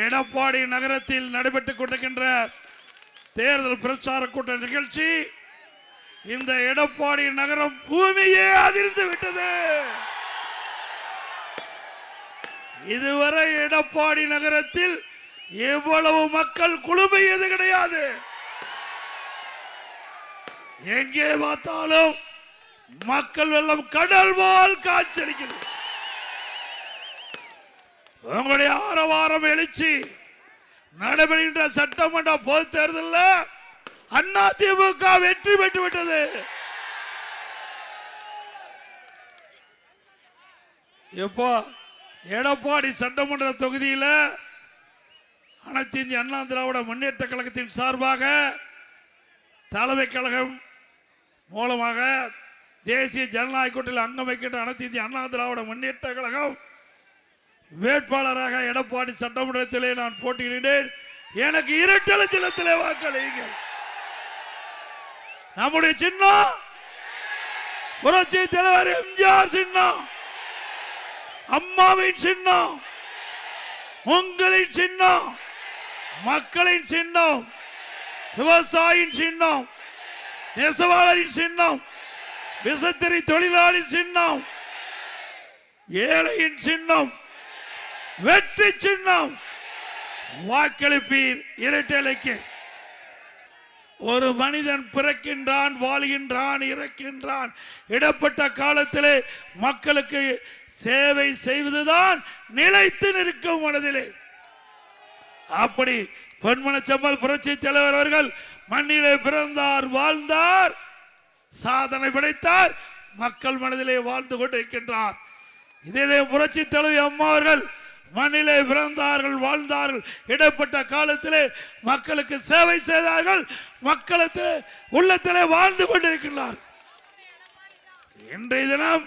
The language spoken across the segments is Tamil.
எடப்பாடி நகரத்தில் நடைபெற்றுக் கொண்டிருக்கின்ற தேர்தல் பிரச்சார கூட்ட நிகழ்ச்சி இந்த எடப்பாடி நகரம் பூமியே அதிர்ந்து விட்டது. இதுவரை எடப்பாடி நகரத்தில் எவ்வளவு மக்கள் குழுமையது கிடையாது. எங்கே பார்த்தாலும் மக்கள் வெள்ளம் கடல் போல் காட்சியளிக்கிறது. உங்களுடைய ஆரவாரம் எழுச்சி நடைபெறுகின்ற சட்டமன்ற பொது தேர்தலில் அதிமுக வெற்றி பெற்று விட்டது. எப்போ எடப்பாடி சட்டமன்ற தொகுதியில் அனைத்து இந்திய அண்ணா திராவிட முன்னேற்ற கழகத்தின் சார்பாக தலைமை கழகம் மூலமாக தேசிய ஜனநாயக கூட்டணியில் அங்கம் வைக்கின்ற அனைத்து இந்திய அண்ணா திராவிட முன்னேற்ற கழகம் வேட்பாளராக எடப்பாடி சட்டமன்றத்திலே நான் போட்டியிடுகிறேன். எனக்கு இரட்டை சின்னத்திலே வாக்களியுங்கள். நம்முடைய சின்னம் புரட்சி தலைவர் எம்ஜிஆர் சின்னம், அம்மாவின் சின்னம், உங்களின் சின்னம், மக்களின் சின்னம், விவசாயியின் சின்னம், நெசவாளரின் சின்னம், விசைத்தறி தொழிலாளி சின்னம், ஏழையின் சின்னம், வெற்றி சின்னம். வாக்களிப்பீர் இரட்டைக்கு. ஒரு மனிதன் பிறக்கின்றான், வாழ்கின்றான், இறக்கின்றான். இடப்பட்ட காலத்திலே மக்களுக்கு சேவை செய்வதுதான் நிலைத்து நிற்கும் மனதிலே. அப்படி பொன்மனச்செம்மல் புரட்சி தலைவர் அவர்கள் மண்ணிலே பிறந்தார், வாழ்ந்தார், சாதனை படைத்தார், மக்கள் மனதிலே வாழ்ந்து கொண்டிருக்கின்றார். இதே புரட்சி தலைவி அம்மா அவர்கள் மண்ணிலே பிறந்தார்கள், வாழ்ந்தார்கள், இடப்பட்ட காலத்திலே மக்களுக்கு சேவை செய்தார்கள், மக்களுக்கு உள்ளத்திலே வாழ்ந்து கொண்டிருக்கிறார். இன்றைய தினம்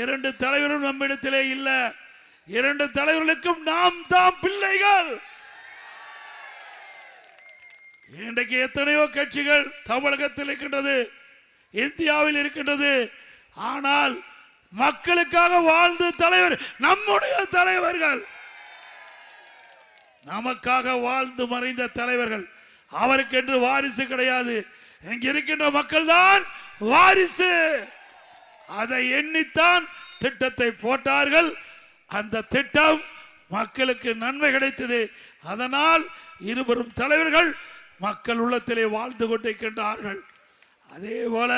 இரண்டு தலைவரும் நம்மிடத்திலே இல்ல. இரண்டு தலைவர்களுக்கும் நாம் தாம் பிள்ளைகள். இன்றைக்கு எத்தனையோ கட்சிகள் தமிழகத்தில் இருக்கின்றது, இந்தியாவில் இருக்கின்றது. ஆனால் மக்களுக்காக வாழ்ந்த தலைவர் நம்முடைய தலைவர்கள், நமக்காக வாழ்ந்து மறைந்த தலைவர்கள். அவருக்கு என்று வாரிசு கிடையாது. இங்க இருக்கின்ற மக்கள் தான் வாரிசு. அதை எண்ணித்தான் திட்டத்தை போட்டார்கள். அந்த திட்டம் மக்களுக்கு நன்மை கிடைத்தது. அதனால் இருவரும் தலைவர்கள் மக்கள் உள்ளத்திலே வாழ்ந்து கொண்டிருக்கின்றார்கள். அதே போல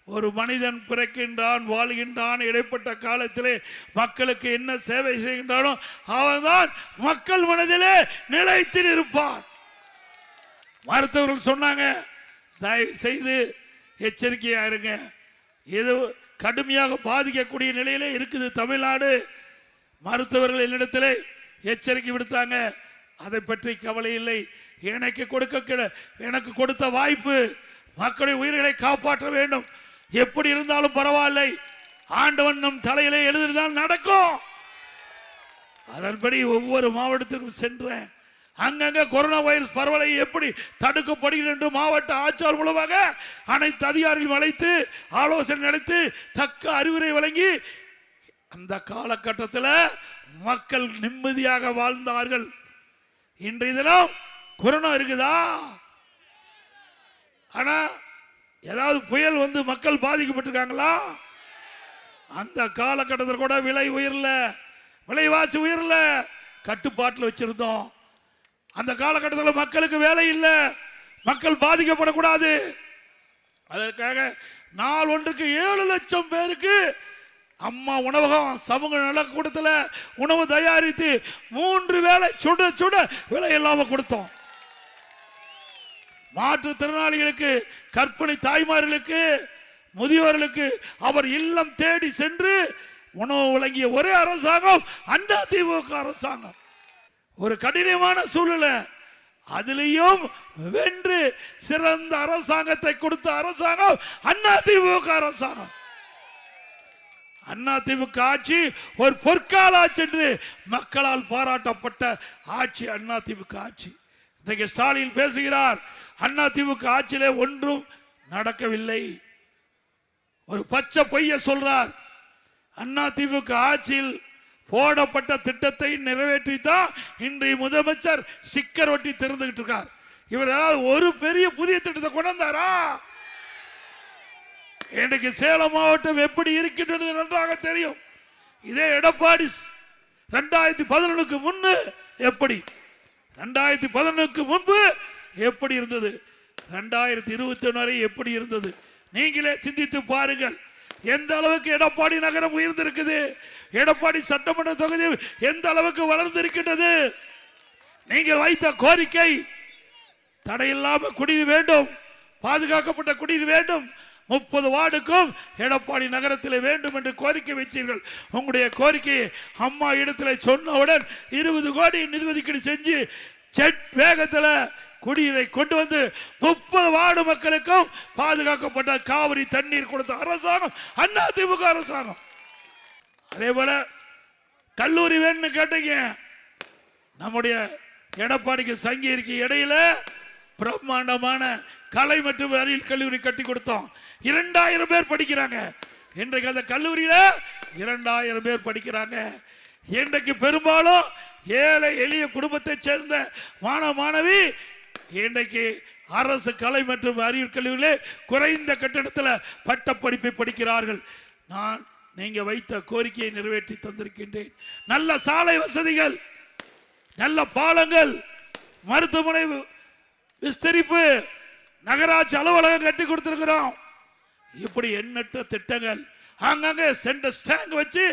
ஒரு மனிதன் பிறக்கின்றான், வாழ்கின்றான், இடைப்பட்ட காலத்திலே மக்களுக்கு என்ன சேவை செய்கின்றானோ அவன்தான் மக்கள் மனதிலே நிலைத்து இருப்பான். மருத்துவர்கள் சொன்னாங்க, தயவு செய்து எச்சரிக்கையா இருங்க. இது கடுமையாக பாதிக்கக்கூடிய நிலையிலே இருக்குது தமிழ்நாடு. மருத்துவர்கள் என்னிடத்திலே எச்சரிக்கை விடுத்தாங்க. அதை பற்றி கவலை இல்லை. எனக்கு கொடுத்த வாய்ப்பு மக்களுடைய உயிர்களை காப்பாற்ற வேண்டும். எப்படி இருந்தாலும் பரவாயில்லை, ஆண்டவன் நம் தலையிலே எழுதினால் நடக்கும். அதன்படி ஒவ்வொரு மாவட்டத்திற்கும் சென்றேன். அங்கங்க கொரோனா வைரஸ் பரவலை எப்படி தடுக்கப்படுகிறது என்று மாவட்ட ஆட்சியாளர் மூலமாக அனைத்து அதிகாரிகள் அழைத்து ஆலோசனை நடத்தி தக்க அறிவுரை வழங்கி அந்த காலகட்டத்தில் மக்கள் நிம்மதியாக வாழ்ந்தார்கள். இன்றைய தினம் கொரோனா இருக்குதா? ஆனா ஏதாவது புயல் வந்து மக்கள் பாதிக்கப்பட்டிருக்காங்களா? அந்த காலகட்டத்தில் கூட விலை உயரல, விலைவாசி உயரல, கட்டுப்பாட்டில் வச்சிருந்தோம். அந்த காலகட்டத்தில் மக்களுக்கு வேலை இல்லை, மக்கள் பாதிக்கப்படக்கூடாது. அதற்காக நாள் ஒன்றுக்கு 7 லட்சம் பேருக்கு அம்மா உணவகம் சமூக நலக்கூடத்தில் உணவு தயாரித்து 3 வேளை சுட சுட விலை இல்லாம கொடுத்தோம். மாற்றுத்திறனாளிகளுக்கு, கர்ப்பிணி தாய்மார்களுக்கு, முதியோர்களுக்கு அவர் இல்லம் தேடி சென்று உணவு வழங்கிய ஒரே அரசாங்கம் அதிமுக அரசாங்கம். ஒரு கடினமான சூழ்நிலை, அதிலையும் வென்று சிறந்த அரசாங்கத்தை கொடுத்த அரசாங்கம் அதிமுக அரசாங்கம். அதிமுக ஆட்சி ஒரு பொற்கால ஆட்சி என்று மக்களால் பாராட்டப்பட்ட ஆட்சி அதிமுக ஆட்சி. இன்றைக்கு ஸ்டாலின் பேசுகிறார், அதிமுக ஆட்சியிலே ஒன்றும் நடக்கவில்லை. ஒரு பச்சை பொய்ய சொல்றார். அதிமுக ஆட்சியில் போடப்பட்ட திட்டத்தை நிறைவேற்றித்தான் இன்றைய முதலமைச்சர் சிக்கர் ஒட்டி திறந்துகிட்டு இருக்கார். இவர் ஒரு பெரிய புதிய திட்டத்தை கொண்டு வந்தாரா? இன்றைக்கு சேலம் மாவட்டம் எப்படி இருக்கின்றது நன்றாக தெரியும். இதே எடப்பாடி 2011க்கு முன்பு எப்படி, 2011க்கு முன்பு எப்படி இருந்தது, 2021 வரை எப்படி இருந்தது, நீங்களே சிந்தித்து பாருங்கள். எந்த அளவுக்கு எடப்பாடி நகரம் உயர்ந்திருக்குது, எடப்பாடி சட்டமன்ற தொகுதி எந்த அளவுக்கு வளர்ந்திருக்கின்றது. நீங்கள் வைத்த கோரிக்கை தடையில்லாமல் குடிநீர் வேண்டும், பாதுகாக்கப்பட்ட குடிநீர் வேண்டும், 30 வார்டுக்கும் எடப்பாடி நகரத்தில் வேண்டும் என்று கோரிக்கை வச்சீர்கள். உங்களுடைய கோரிக்கையை அம்மா இடத்தில் சொன்னவுடன் 20 கோடி நிதி ஒதுக்கீடு செஞ்சு ஜெட் வேகத்தில் குடிநீரை கொண்டு வந்து 30 வார்டு மக்களுக்கும் பாதுகாக்கப்பட்ட காவிரி தண்ணீர் கொடுத்த அரசாங்கம் அதிமுக அரசாங்கம். அதே போல கல்லூரி வேணும்னு கேட்டீங்க, நம்முடைய எடப்பாடிக்கு சங்ககிரிக்கு இடையில பிரம்மாண்டமான கலை மற்றும் அறிவியல் கல்லூரி கட்டி கொடுத்தோம். 2000 பேர் படிக்கிறாங்க. இன்றைக்கு அந்த கல்லூரியில 2000 பேர் படிக்கிறாங்க. இன்றைக்கு பெரும்பாலும் ஏழை எளிய குடும்பத்தை சேர்ந்த மாணவ மாணவி இன்றைக்கு அரசு கலை மற்றும் அறிவியல் கல்லூரியிலே குறைந்த கட்டணத்தில் பட்ட படிப்பை படிக்கிறார்கள். நான் நீங்க வைத்த கோரிக்கையை நிறைவேற்றி தந்திருக்கின்றேன். நல்ல சாலை வசதிகள், நல்ல பாலங்கள், மருத்துவமனை விஸ்தரிப்பு, நகராட்சி அலுவலகம் கட்டி கொடுத்திருக்கிறோம். இப்படி எண்ணற்ற திட்டங்கள். அங்கங்க சென்டர் ஸ்டாங்க் வச்சு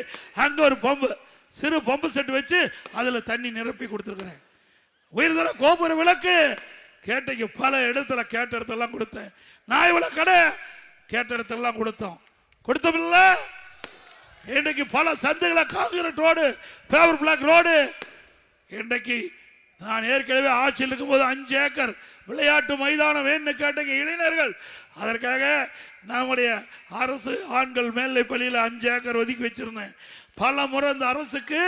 அங்க ஒரு பம்பு, சிறு பம்பு செட் வச்சு அதுல தண்ணி நிரப்பி கொடுத்திருக்கிறேன். உயர்தர கோபுர விளக்கு கேட்டீங்க, பல இடத்துல கேட்ட இடத்தெல்லாம் கொடுத்தேன். நாய் விளக்கு கடை கேட்ட இடத்தெல்லாம் கொடுத்தோம்ல. இன்றைக்கு பல சந்தைகளை concrete road, favour black road. இன்றைக்கு நான் ஏற்கனவே ஆட்சியில் இருக்கும்போது 5 ஏக்கர் விளையாட்டு மைதானம் வேணும்னு கேட்டீங்க இளைஞர்கள். அதற்காக நம்முடைய அரசு ஆண்கள் மேல்நிலை பள்ளியில் 5 ஏக்கர் ஒதுக்கி வச்சிருந்தேன். பல முறை அந்த அரசுக்கு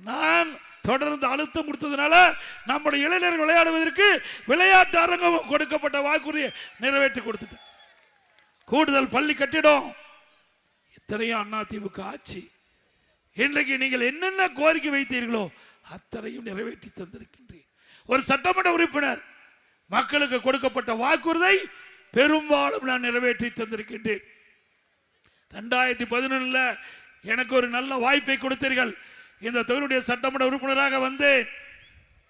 நான் தொடர்ந்து அழுத்தம் கொடுத்ததுனால நம்முடைய இளைஞர்கள் விளையாடுவதற்கு விளையாட்டு அரங்கம் கொடுக்கப்பட்ட வாக்குறுதியை நிறைவேற்றி கொடுத்துட்டேன். கூடுதல் பள்ளி கட்டிடம், இத்தனையும் அதிமுக ஆட்சி. இன்றைக்கு நீங்கள் என்னென்ன கோரிக்கை வைத்தீர்களோ அத்தனையும் நிறைவேற்றி தந்திருக்கின்றேன். ஒரு சட்டமன்ற உறுப்பினர் மக்களுக்கு கொடுக்கப்பட்ட வாக்குறுதியை பெரும்பாலும் நான் நிறைவேற்றி தந்திருக்கின்றேன். 2011 எனக்கு ஒரு நல்ல வாய்ப்பை கொடுத்தீர்கள். இந்த தொகுதியுடைய சட்டமன்ற உறுப்பினராக வந்தேன்.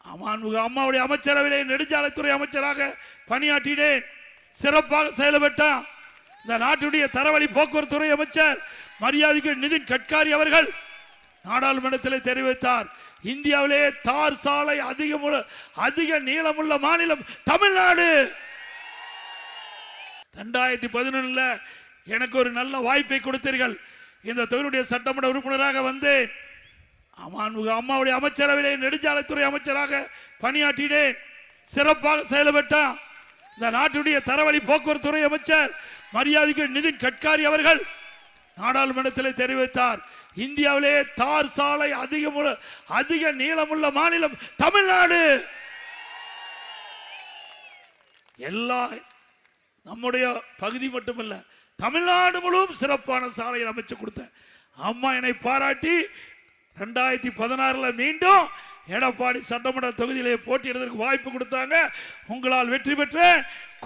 அம்மாவுடைய அமைச்சரவையிலே நெடுஞ்சாலைத்துறை அமைச்சராக பணியாற்றினேன். சிறப்பாக செயல்பட்டான். இந்த நாட்டுடைய தரவழி போக்குவரத்து துறை அமைச்சர் மரியாதைக்கு நிதின் கட்காரி அவர்கள் நாடாளுமன்றத்தில் தெரிவித்தார், இந்தியாவிலே தார் சாலை அதிக நீளமுள்ள மாநிலம் தமிழ்நாடு. 2011 எனக்கு ஒரு நல்ல வாய்ப்பை கொடுத்தீர்கள். இந்த தொகுதியுடைய சட்டமன்ற உறுப்பினராக வந்தேன். அம்மாவுடைய அமைச்சரவையிலே நெடுஞ்சாலைத்துறை அமைச்சராக பணியாற்றினேன். சிறப்பாக செயல்பட்டான். இந்த நாட்டுடைய தரவழி போக்குவரத்து துறை அமைச்சர் மரியாதைக்கு நிதின் கட்காரி அவர்கள் நாடாளுமன்றத்தில் தெரிவித்தார், இந்தியாவிலே தார் சாலை அதிக நீளமுள்ள மாநிலம் தமிழ்நாடு. எல்லா நம்முடைய பகுதி மட்டுமல்ல, தமிழ்நாடு முழுவதும் சிறப்பான சாலையை அமைச்சு கொடுத்த அம்மா என்னை பாராட்டி 2016 மீண்டும் எடப்பாடி சட்டமன்ற தொகுதியிலே போட்டியிடுவதற்கு வாய்ப்பு கொடுத்தாங்க. உங்களால் வெற்றி பெற்ற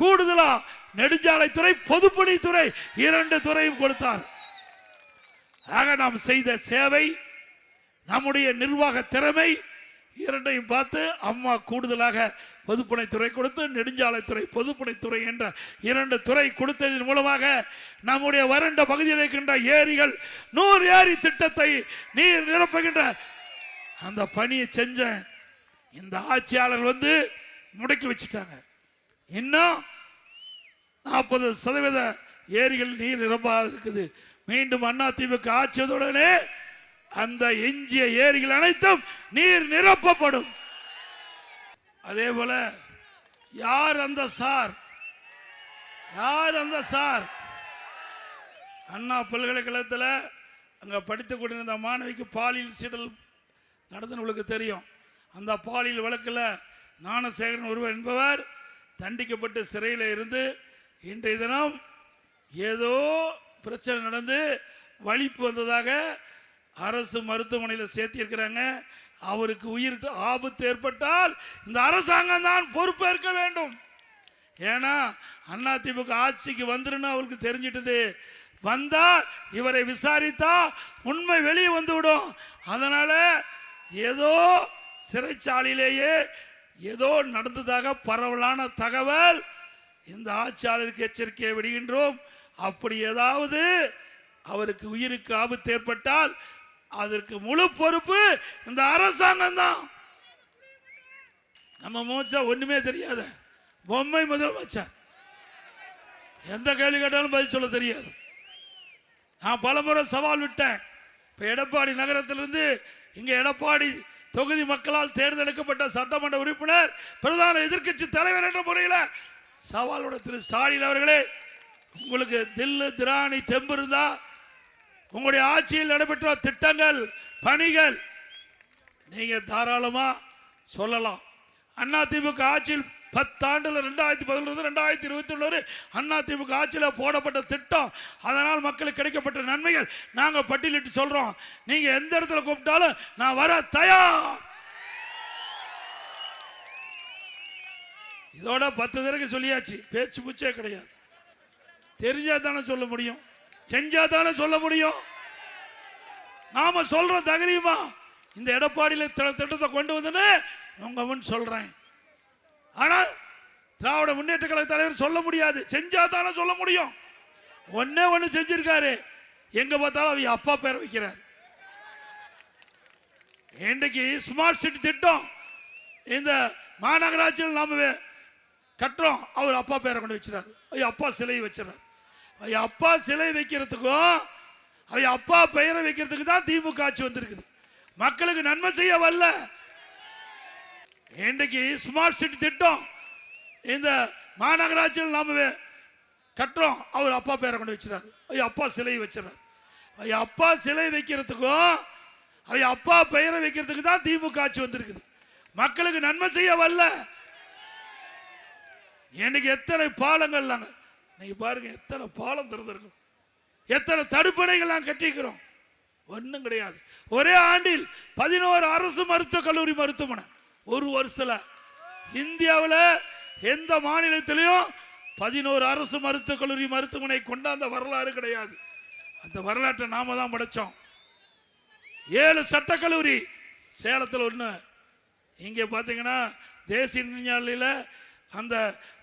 கூடுதலா நெடுஞ்சாலைத்துறை, பொதுப்பணித்துறை 2 துறையும் கொடுத்தார். ஆக நாம் செய்த சேவை, நம்முடைய நிர்வாக திறமை இரண்டையும் பார்த்து அம்மா கூடுதலாக பொதுப்பணித்துறை கொடுத்து நெடுஞ்சாலைத்துறை, பொதுப்பணித்துறை என்ற 2 துறை கொடுத்ததன் மூலமாக நம்முடைய வறண்ட பகுதியில் இருக்கின்ற ஏரிகள் 100 ஏரி திட்டத்தை நீர் நிரப்புகின்ற அந்த பணியை செஞ்ச இந்த ஆட்சியாளர்கள் முடக்கி வச்சுட்டாங்க. இன்னும் 40% ஏரிகள் நீர் நிரம்பாது இருக்குது. மீண்டும் அதிமுக ஆட்சியதுடனே அந்த எஞ்சிய ஏரிகள் அனைத்தும் நீர் நிரப்பப்படும். அதே போல யார் அந்த சார் அண்ணா பல்கலைக்கழகத்தில் அங்க படித்துக் கொண்டிருந்த மாணவிக்கு பாலியல் சீண்டல் நடந்து உங்களுக்கு தெரியும். அந்த பாலியல் வழக்கில் ஞானசேகரன் ஒருவர் என்பவர் தண்டிக்கப்பட்டு சிறையில் இருந்து இன்றைய தினம் ஏதோ பிரச்சனை நடந்து வலிப்பு வந்ததாக அரசு மருத்துவமனையில் சேர்த்திருக்கிறாங்க. அவருக்கு உயிர் ஆபத்து ஏற்பட்டால் இந்த அரசாங்கம் தான் பொறுப்பேற்க வேண்டும். ஏன்னா அதிமுக ஆட்சிக்கு வந்துருன்னு அவருக்கு தெரிஞ்சிட்டது. வந்தா இவரை விசாரித்தா உண்மை வெளியே வந்துவிடும். அதனால ஏதோ சிறைச்சாலையிலேயே ஏதோ நடந்ததாக பரவலான தகவல். இந்த ஆட்சியாளருக்கு எச்சரிக்கையை விடுகின்றோம். அப்படி ஏதாவது அவருக்கு உயிருக்கு ஆபத்து ஏற்பட்டால் அதற்கு முழு பொறுப்பு இந்த அரசாங்கம் தான். நம்ம மூச்சா ஒண்ணுமே தெரியாத பொம்மை முதலமைச்சர், எந்த கேள்வி கேட்டாலும் பதில் சொல்ல தெரியாது. நான் பலமுறை சவால் விட்டேன். இப்ப எடப்பாடி நகரத்திலிருந்து இங்க எடப்பாடி தொகுதி மக்களால் தேர்ந்தெடுக்கப்பட்ட சட்டமன்ற உறுப்பினர் பிரதான எதிர்க்கட்சி தலைவர் என்ற முறையில் சவாலோட திரு ஸ்டாலின் அவர்களே, உங்களுக்கு தில்லு திராணி தெம்பு இருந்தா உங்களுடைய ஆட்சியில் நடைபெற்ற திட்டங்கள் பணிகள் நீங்க தாராளமா சொல்லலாம். அதிமுக ஆட்சியில் 10 ஆண்டுல 2011 2021 அதிமுக ஆட்சியில் போடப்பட்ட திட்டம், அதனால் மக்களுக்கு கிடைக்கப்பட்ட நன்மைகள் நாங்க பட்டியலிட்டு சொல்றோம். நீங்க எந்த இடத்துல கூப்பிட்டாலும் நான் வர தயார். இதோட 10 தடவை சொல்லியாச்சு, பேச்சு பூச்சே கிடையாது. தெரிஞ்சா தானே சொல்ல முடியும், செஞ்சா தானே சொல்ல முடியும். நாம சொல்ற தைரியமா இந்த எடப்பாடியில திட்டத்தை கொண்டு வந்து உங்க முன் சொல்றேன். ஆனா திராவிட முன்னேற்ற கழக தலைவர் சொல்ல முடியாது, செஞ்சா தானே சொல்ல முடியும். ஒன்னே ஒண்ணு செஞ்சிருக்காரு, எங்க பார்த்தாலும் அவங்க அப்பா பேரை வைக்கிறார். இன்றைக்கு ஸ்மார்ட் சிட்டி திட்டம் இந்த மாநகராட்சியில் நாம கட்டுறோம், அவர் அப்பா பேரை கொண்டு வச்சிருக்காரு. அப்பா சிலை வச்சிடறாரு. அப்பா சிலை வைக்கிறதுக்கும் அவ அப்பா பெயரை வைக்கிறதுக்கு தான் திமுக ஆட்சி வந்திருக்குது. மக்களுக்கு நன்மை செய்ய வரல. இன்றைக்கு ஸ்மார்ட் சிட்டி திட்டம் இந்த மாநகராட்சியில் நாம கட்டுறோம், அவர் அப்பா பேரை கொண்டு வச்சிடறாரு. அப்பா சிலை வச்சிடறாரு. அப்பா சிலை வைக்கிறதுக்கும் அவ அப்பா பெயரை வைக்கிறதுக்கு தான் திமுக ஆட்சி வந்திருக்குது. மக்களுக்கு நன்மை செய்ய வரல. இன்னைக்கு எத்தனை பாலங்கள் நீங்க பாருங்க, எத்தனை பாலம் திறந்திருக்கும், எத்தனை தடுப்பணைகள் நாம் கட்டிக்கிறோம். ஒன்றும் கிடையாது. ஒரே ஆண்டில் 11 அரசு மருத்துவக் கல்லூரி மருத்துவமனை ஒரு வருஷத்துல. இந்தியாவில் எந்த மாநிலத்திலையும் 11 அரசு மருத்துவக் கல்லூரி மருத்துவமனை கொண்டாந்த வரலாறு கிடையாது. அந்த வரலாற்றை நாம தான் படைச்சோம். 7 சட்டக்கல்லூரி சேலத்தில் ஒன்று. இங்கே பார்த்தீங்கன்னா தேசிய நெடுஞ்சாலையில் அந்த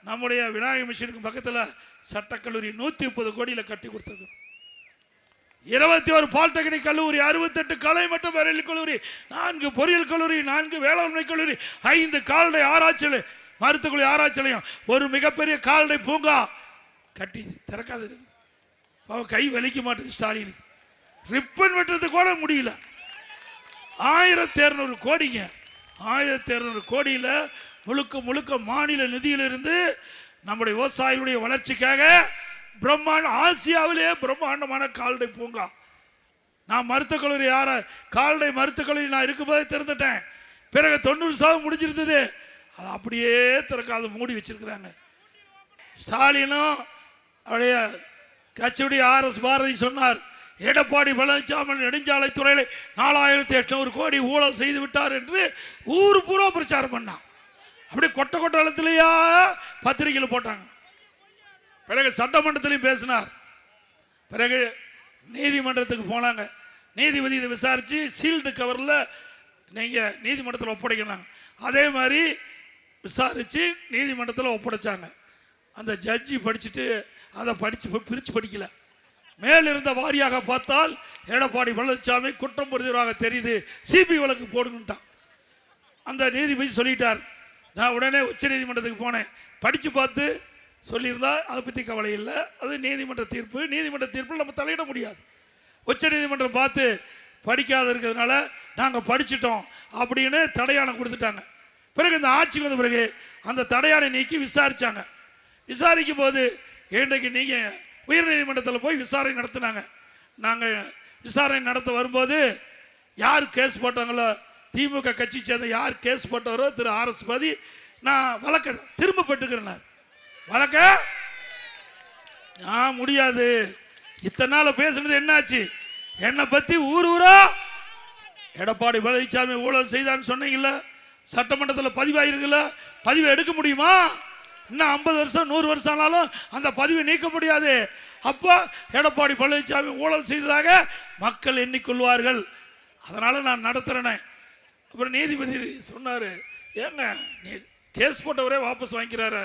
நம்முடைய விநாயகர் மிஷனுக்கு பக்கத்தில் சட்டக்கல்லூரி 130 கோடியில் கட்டி கொடுத்தது. 21 பாலிடெக்னிக் கல்லூரி, 68 கலை மற்றும் அறிவியல் கல்லூரி, 4 பொறியியல் கல்லூரி, 4 வேளாண்மை கல்லூரி, 5 கால்நடை ஆராய்ச்சி மருத்துவ ஆராய்ச்சிலையும் ஒரு மிகப்பெரிய கால்நடை பூங்கா கட்டி திறக்காது இருக்கு. கை வலிக்க மாட்டேங்குது ஸ்டாலினுக்கு. ரிப்பன் வெட்டுறது கூட முடியல. 1200 கோடிங்க. 1200 கோடியில் முழுக்க முழுக்க மாநில நிதியிலிருந்து நம்முடைய விவசாயிகளுடைய வளர்ச்சிக்காக பிரம்மாண்ட, ஆசியாவிலே பிரம்மாண்டமான கால்நடை பூங்கா. நான் மருத்துவக் கல்லூரி கால்நடை மருத்துவக் கல்லூரி நான் இருக்கும்போதே திறந்துட்டேன். பிறகு 90% முடிஞ்சிருந்தது, அது அப்படியே திறக்காத மூடி வச்சிருக்கிறாங்க. ஸ்டாலினும் அவருடைய கட்சியுடைய RS பாரதி சொன்னார், எடப்பாடி பழனிசாமி நெடுஞ்சாலை துறையில் 4800 கோடி ஊழல் செய்து விட்டார் என்று ஊர் பூரா பிரச்சாரம் பண்ணான். அப்படி கொட்ட கொட்டத்திலேயா பத்திரிகையில் போட்டாங்க. பிறகு சட்டமன்றத்திலையும் பேசினார். பிறகு நீதிமன்றத்துக்கு போனாங்க. நீதிபதி இதை விசாரிச்சு சீல்டு கவரில் நீங்க நீதிமன்றத்தில் ஒப்படைக்கணும். அதே மாதிரி விசாரிச்சு நீதிமன்றத்தில் ஒப்படைச்சாங்க. அந்த ஜட்ஜி படிச்சுட்டு அதை பிரிச்சு படிக்கல. மேலிருந்த வாரியாக பார்த்தால் எடப்பாடி பழனிசாமி குற்றம் புரிந்தவராக தெரியுது, சிபி வழக்கு போடுங்கட்டான். அந்த நீதிபதி சொல்லிட்டார். நான் உடனே உச்ச நீதிமன்றத்துக்கு போனேன். படிச்சு பார்த்து சொல்லியிருந்தா அதை பற்றி கவலை இல்லை, அது நீதிமன்ற தீர்ப்பு. நீதிமன்ற தீர்ப்பில் நம்ம தலையிட முடியாது. உச்ச நீதிமன்றம் பார்த்து படிக்காத இருக்கிறதுனால நாங்கள் படிச்சிட்டோம் அப்படின்னு தடையாணை கொடுத்துட்டாங்க. பிறகு இந்த ஆட்சிக்கு வந்த பிறகு அந்த தடையாணை நீக்கி விசாரிச்சாங்க. விசாரிக்கும் போது இன்றைக்கு நீங்கள் உயர் நீதிமன்றத்தில் போய் விசாரணை நடத்தினாங்க. நாங்கள் விசாரணை நடத்த வரும்போது யார் கேஸ் போட்டாங்களோ, திமுக கட்சி சேர்ந்த யார் கேஸ் போட்டவரோ திரு RS பாதி, நான் வழக்க திரும்ப பெற்றுக்கிறேன். வழக்க நான் முடியாது. இத்தனை நாள் பேசுனது என்னாச்சு? என்னை பத்தி ஊர் ஊரா எடப்பாடி பழனிசாமி ஊழல் செய்தான்னு சொன்னீங்கல்ல, சட்டமன்றத்தில் பதிவாயிருக்குல்ல, பதிவை எடுக்க முடியுமா? இன்னும் 50 வருஷம் 100 வருஷம் ஆனாலும் அந்த பதிவை நீக்க முடியாது. அப்போ எடப்பாடி பழனிசாமி ஊழல் செய்ததாக மக்கள் எண்ணிக்கொள்வார்கள். அதனால நான் நடத்துறேனே. அப்புறம் நீதிபதி சொன்னாரு, ஏங்க நீ கேஸ் போட்டவரே வாபஸ் வாங்கிக்கிறாரு,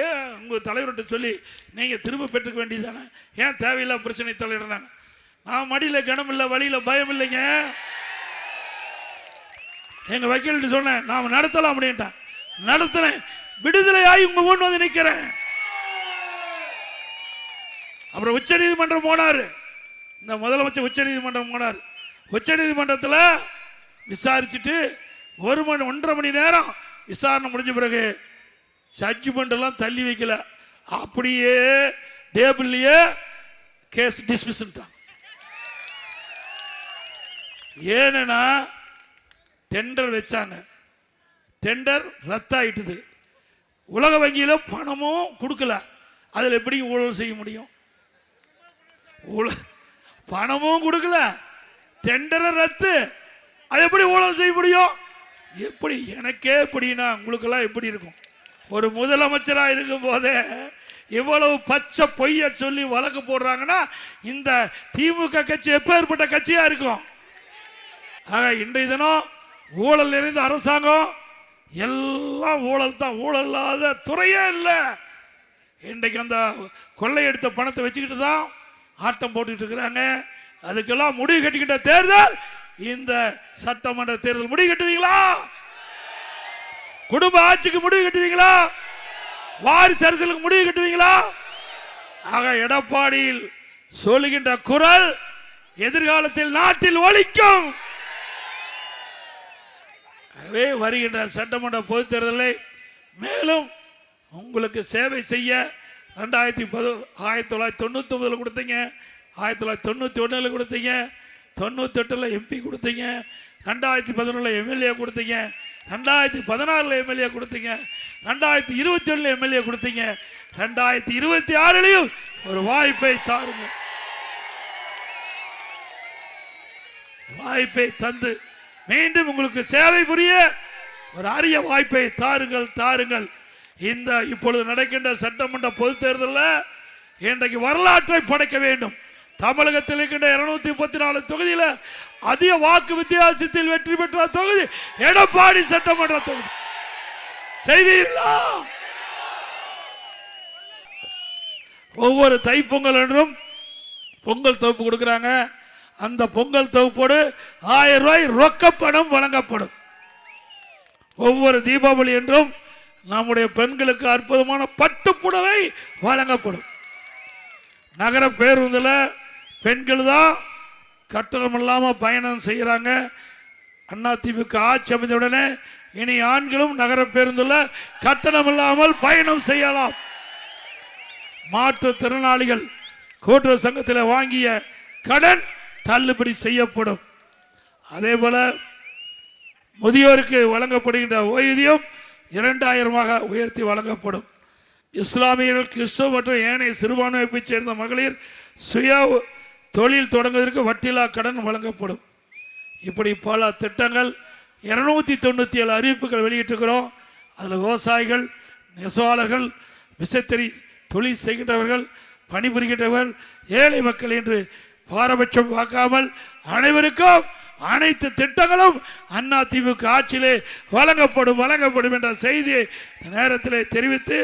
ஏன் உங்க தலைவர்கிட்ட சொல்லி நீங்க திரும்ப பெற்றுக்க வேண்டியதானே, ஏன் தேவையில்லா பிரச்சனை தலையிடுறாங்க? நான் மடியில் கனம் இல்லை, வழியில் பயம் இல்லைங்க. எங்க வக்கீல்கிட்ட சொன்னேன், நாம நடத்தலாம் அப்படின்ட்டேன். நடத்தினேன், விடுதலையாகி உங்க முன் வந்து நிற்கிறேன். அப்புறம் உச்ச நீதிமன்றம் போனாரு, இந்த முதலமைச்சர் உச்ச நீதிமன்றம் போனார். உச்ச நீதிமன்றத்தில் விசாரிச்சுட்டு 1.5 மணி நேரம் விசாரணை முடிஞ்ச பிறகு ஜட்ஜ்மெண்ட் எல்லாம் தள்ளி வைக்கல, அப்படியே டேபிள்லயே கேஸ் டிஸ்மிஸ். ஏன்னா டெண்டர் வச்சாங்க, டெண்டர் ரத்தாயிட்டுது. உலக வங்கியில பணமும் கொடுக்கல, அதில் எப்படி ஊழல் செய்ய முடியும்? பணமும் கொடுக்கல, டெண்டரை ரத்து, அது எப்படி ஊழல் செய்ய முடியும்? எப்படி? எனக்கே எப்படின்னா உங்களுக்கெல்லாம் எப்படி இருக்கும்? ஒரு முதலமைச்சராக இருக்கும் போதே இவ்வளவு பச்சை பொய்ய சொல்லி வழக்கு போடுறாங்கன்னா இந்த திமுக கட்சி எப்பேற்பட்ட கட்சியா இருக்கும்? ஆக இன்றைய தினம் ஊழல் நிறைந்த அரசாங்கம், எல்லாம் ஊழல் தான், ஊழல் இல்லாத துறையே இல்லை. இன்றைக்கு அந்த கொள்ளையெடுத்த பணத்தை வச்சுக்கிட்டு தான் ஆட்டம் போட்டுக்கிட்டு இருக்கிறாங்க. அதுக்கெல்லாம் முடிவு கட்டிக்கிட்ட தேர்தல் இந்த சட்டமன்ற தேர்தல். முடிவு கட்டுவீங்களா? குடும்ப ஆட்சிக்கு முடிவு கட்டுவீங்களா? வாரிசு அரசியலுக்கு முடிவு கட்டுவீங்களா? ஆக எடப்பாடியில் சொல்லுகின்ற குரல் எதிர்காலத்தில் நாட்டில் ஒலிக்கும். வருகின்ற சட்டமன்ற பொதுத் தேர்தலை மேலும் உங்களுக்கு சேவை செய்ய 1999 கொடுத்தீங்க, 1991 கொடுத்தீங்க, 98 எம்பி கொடுத்தீங்க, 2011 எம்எல்ஏ கொடுத்தீங்க, 2016 எம்எல்ஏ கொடுத்தீங்க, 2021 எம்எல்ஏ கொடுத்தீங்க, 2026 ஒரு வாய்ப்பை தாருங்க. வாய்ப்பை தந்து மீண்டும் உங்களுக்கு சேவை புரிய ஒரு அரிய வாய்ப்பை தாருங்கள். இந்த இப்பொழுது நடக்கின்ற சட்டமன்ற பொதுத் தேர்தலில் இன்றைக்கு வரலாற்றை படைக்க வேண்டும். தமிழகத்தில் இருக்கின்ற 234 தொகுதியில் அதிக வாக்கு வித்தியாசத்தில் வெற்றி பெற்ற தொகுதி எடப்பாடி சட்டமன்ற தொகுதி. செய்வீர்களா? ஒவ்வொரு தைப்பொங்கல் என்றும் பொங்கல் தொகுப்பு கொடுக்கிறாங்க. அந்த பொங்கல் தொகுப்போடு 1000 ரூபாய் ரொக்க பணம் வழங்கப்படும். ஒவ்வொரு தீபாவளி என்றும் நம்முடைய பெண்களுக்கு அற்புதமான பட்டுப்புடவை வழங்கப்படும். நகர பேருந்தில் பெண்கள் தான் கட்டணம் இல்லாமல் பயணம் செய்கிறாங்க. அதிமுக ஆட்சி அமைந்தவுடனே இனி ஆண்களும் நகர பேருந்தில் கட்டணம் இல்லாமல் பயணம் செய்யலாம். மாற்றுத்திறனாளிகள் கூட்டுறவு சங்கத்தில் வாங்கிய கடன் தள்ளுபடி செய்யப்படும். அதே போல முதியோருக்கு வழங்கப்படுகின்ற ஓய்வூதியம் 2000 உயர்த்தி வழங்கப்படும். இஸ்லாமியர்கள், கிறிஸ்தவ மற்றும் ஏனைய சிறுபான்மையை சேர்ந்த மகளிர் சுய தொழில் தொடங்குவதற்கு வட்டியில்லா கடன் வழங்கப்படும். இப்படி பல திட்டங்கள் 297 அறிவிப்புகள் வெளியிட்டிருக்கிறோம். அதில் விவசாயிகள், நெசவாளர்கள், விசைத்தறி தொழில் செய்கின்றவர்கள், பணிபுரிகின்றவர்கள், ஏழை மக்கள் என்று பாரபட்சம் பார்க்காமல் அனைவருக்கும் அனைத்து திட்டங்களும் அதிமுக ஆட்சியிலே வழங்கப்படும் என்ற செய்தியை நேரத்தில் தெரிவித்து